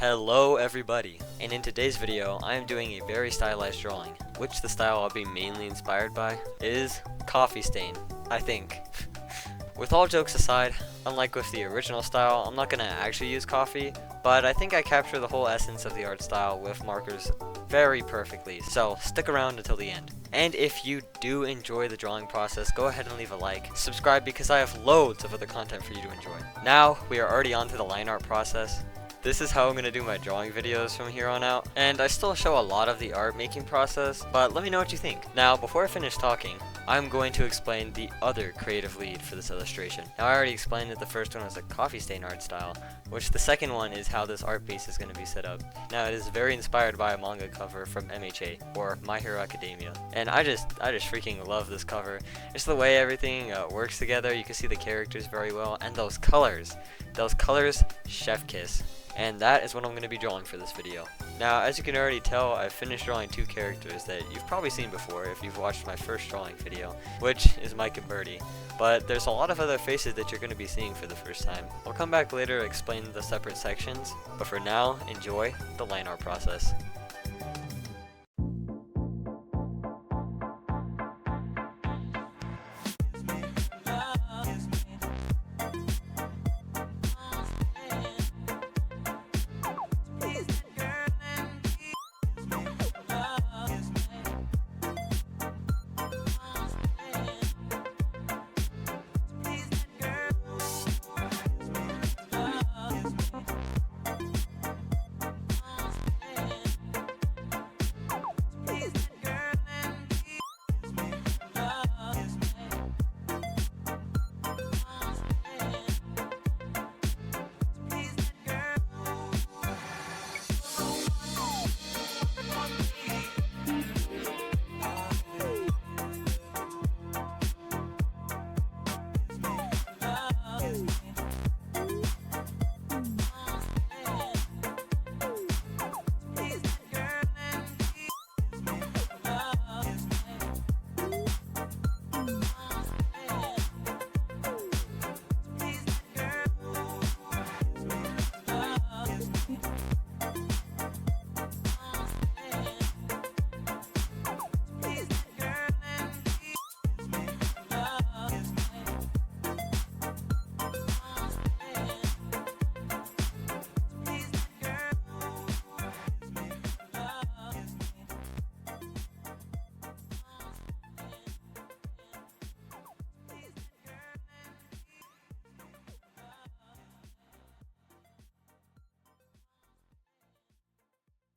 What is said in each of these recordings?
Hello everybody, and in today's video I am doing a very stylized drawing, which the style I'll be mainly inspired by is coffee stain, I think. With all jokes aside, unlike with the original style, I'm not going to actually use coffee, but I think I capture the whole essence of the art style with markers very perfectly, so stick around until the end. And if you do enjoy the drawing process, go ahead and leave a like, subscribe because I have loads of other content for you to enjoy. Now, we are already on to the line art process. This is how I'm going to do my drawing videos from here on out, and I still show a lot of the art making process, but let me know what you think. Now, before I finish talking, I'm going to explain the other creative lead for this illustration. Now, I already explained that the first one was a coffee stain art style, which the second one is how this art piece is going to be set up. Now, it is very inspired by a manga cover from MHA, or My Hero Academia, and I just freaking love this cover. Just the way everything works together, you can see the characters very well, and those colors, chef kiss. And that is what I'm going to be drawing for this video. Now, as you can already tell, I've finished drawing two characters that you've probably seen before if you've watched my first drawing video, which is Mike and Birdie. But there's a lot of other faces that you're going to be seeing for the first time. I'll come back later to explain the separate sections, but for now, enjoy the line art process.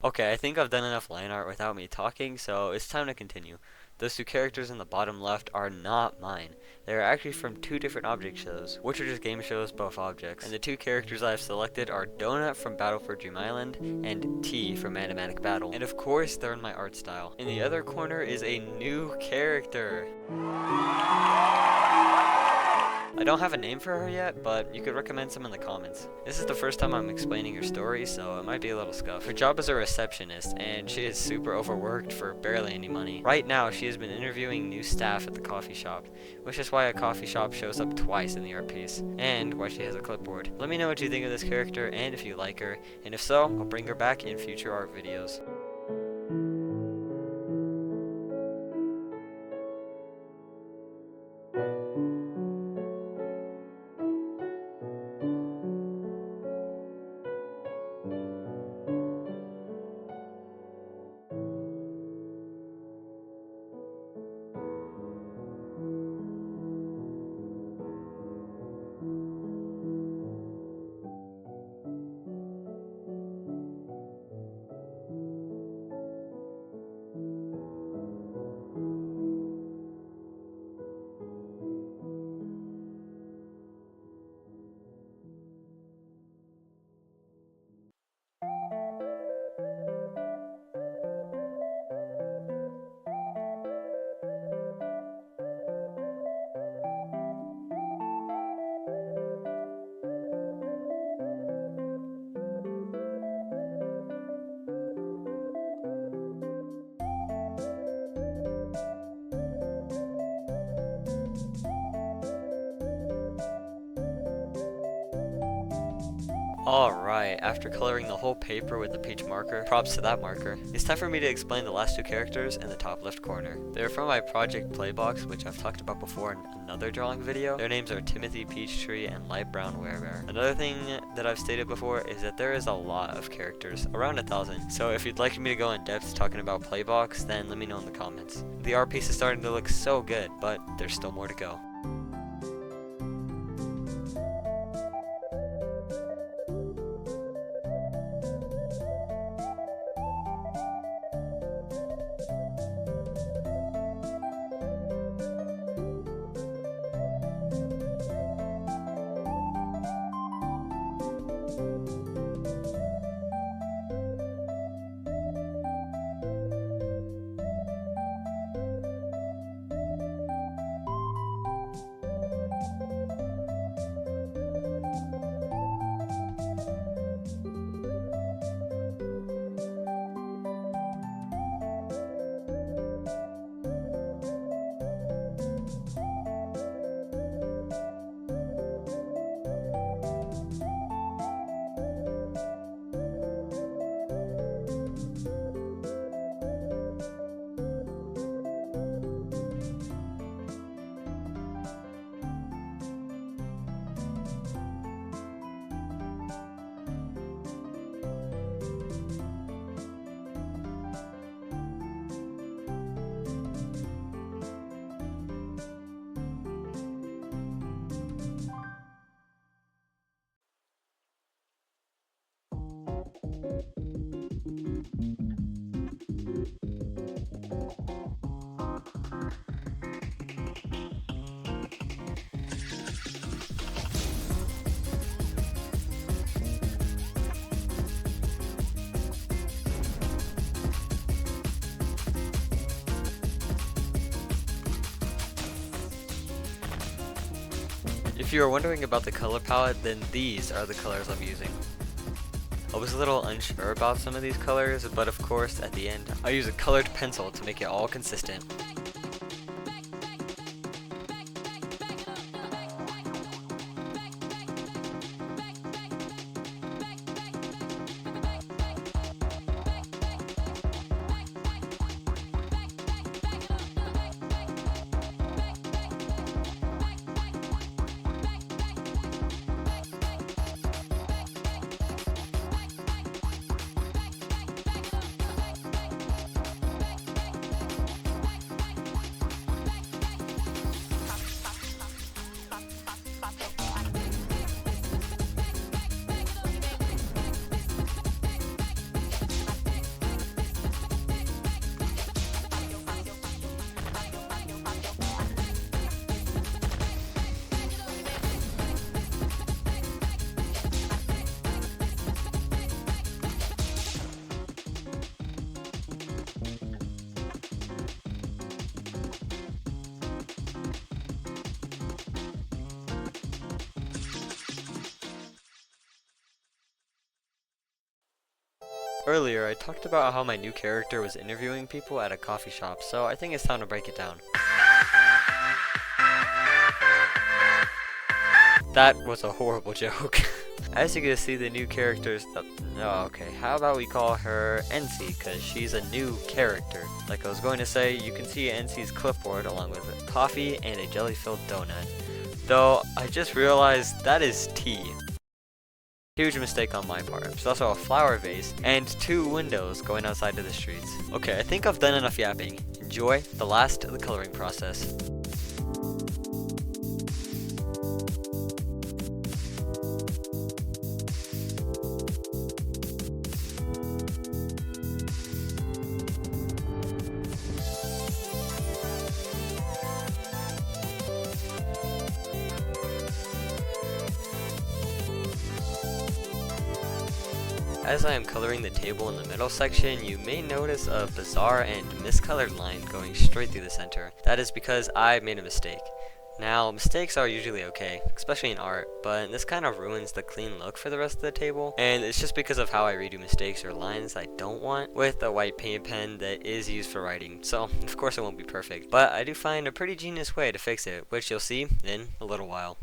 Okay, I think I've done enough line art without me talking, so it's time to continue. Those two characters in the bottom left are not mine. They are actually from two different object shows, which are just game shows, both objects. And the two characters I have selected are Donut from Battle for Dream Island and T from Animatic Battle. And of course, they're in my art style. In the other corner is a new character. I don't have a name for her yet, but you could recommend some in the comments. This is the first time I'm explaining her story, so it might be a little scuffed. Her job is a receptionist, and she is super overworked for barely any money. Right now, she has been interviewing new staff at the coffee shop, which is why a coffee shop shows up twice in the art piece, and why she has a clipboard. Let me know what you think of this character, and if you like her, and if so, I'll bring her back in future art videos. Alright, after coloring the whole paper with the peach marker, props to that marker, it's time for me to explain the last two characters in the top left corner. They're from my project Playbox, which I've talked about before in another drawing video. Their names are Timothy Peachtree and Light Brown Werebear. Another thing that I've stated before is that there is a lot of characters, around 1,000, so if you'd like me to go in depth talking about Playbox, then let me know in the comments. The art piece is starting to look so good, but there's still more to go. If you are wondering about the color palette, then these are the colors I'm using. I was a little unsure about some of these colors, but of course at the end I use a colored pencil to make it all consistent. Earlier, I talked about how my new character was interviewing people at a coffee shop, so I think it's time to break it down. That was a horrible joke. As you can see, the new characters. Okay, how about we call her NC, because she's a new character. Like I was going to say, you can see NC's clipboard along with a coffee and a jelly-filled donut. Though, I just realized that is tea. Huge mistake on my part. There's also a flower vase and 2 windows going outside to the streets. Okay, I think I've done enough yapping. Enjoy the last of the coloring process. As I am coloring the table in the middle section, you may notice a bizarre and miscolored line going straight through the center. That is because I made a mistake. Now, mistakes are usually okay, especially in art, but this kind of ruins the clean look for the rest of the table, and it's just because of how I redo mistakes or lines I don't want with a white paint pen that is used for writing, so of course it won't be perfect, but I do find a pretty genius way to fix it, which you'll see in a little while.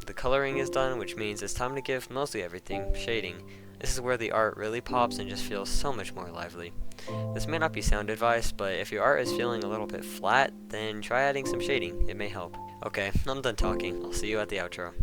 The coloring is done, which means it's time to give mostly everything shading. This is where the art really pops and just feels so much more lively. This may not be sound advice, but if your art is feeling a little bit flat, then try adding some shading. It may help. Okay, I'm done talking. I'll see you at the outro.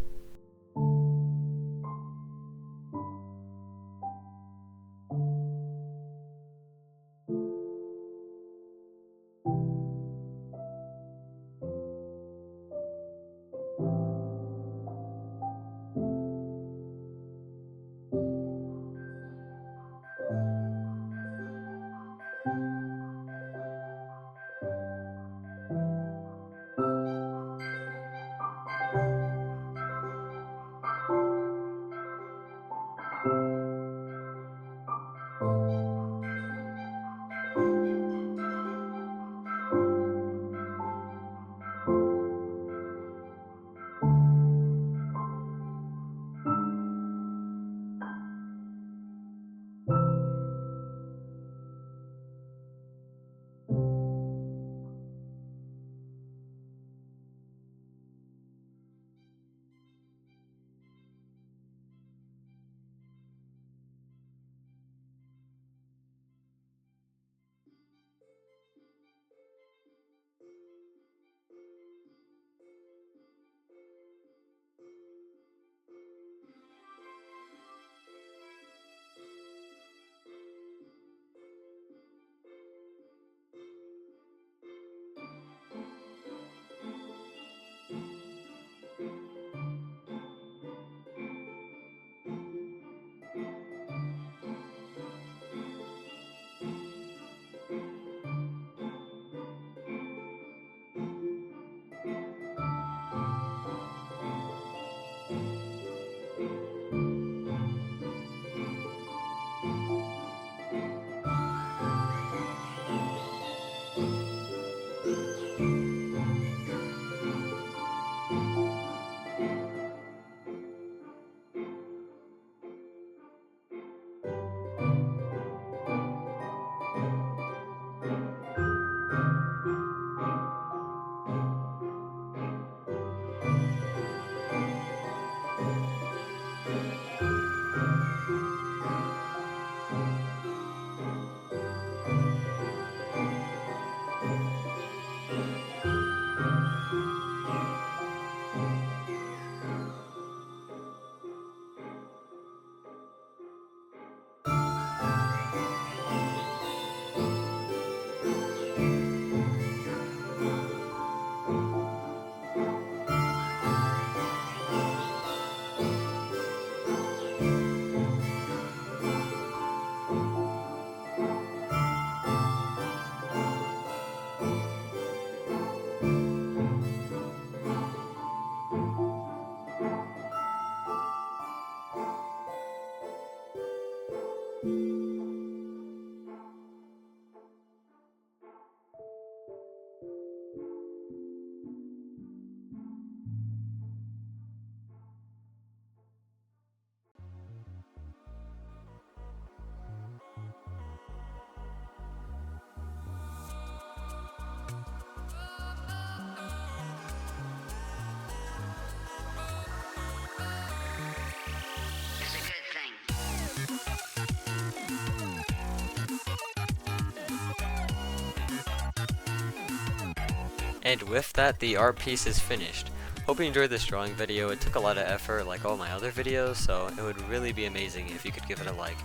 And with that, the art piece is finished. Hope you enjoyed this drawing video. It took a lot of effort like all my other videos, so it would really be amazing if you could give it a like.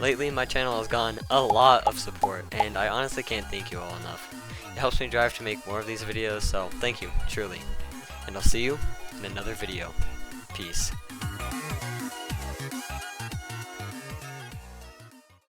Lately, my channel has gotten a lot of support, and I honestly can't thank you all enough. It helps me drive to make more of these videos, so thank you, truly. And I'll see you in another video. Peace.